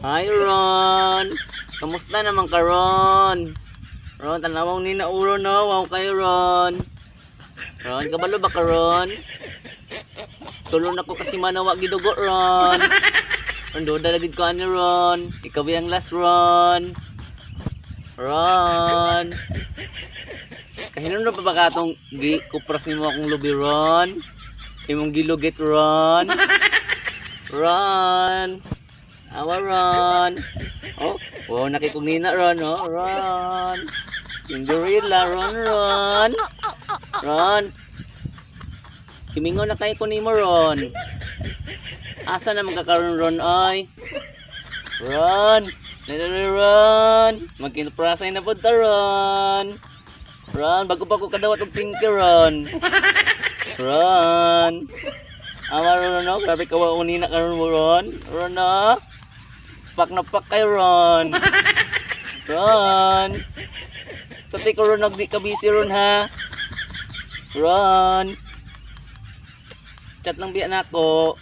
Hi Ron. Kamusta naman ka Ron? Ron, tanawang ni na ulo no. Wow kayo Ron. Ron, kabalo ba ka Ron? Tulong ako kasi manawa gidugo Ron. Ron, doda lagid ko ani Ron. Ikaw yung last Ron. Ron. Kahinon na pa ba katong kupras nimo akong lubi Ron? Imong gilugit Ron. Ron. Awa Ron. Oh, wow nakikugnina Ron, oh. Ron. Yung gorilla Ron. Ron. Kimingon na kayo ko nimo Ron. Asa na magkakaroon Ron oy? Ron. Ron. Magkinprasay na po ta Ron. Ron, bago pa ko kadawat og tinker Ron. Ron. Awa Ron no, grabe ka wa unina karon mo Ron. Ron no. Pak na pak kay Ron. Ron. Pati ko Ron nagdi ka busy Ron ha. Ron. Chat lang biya nako.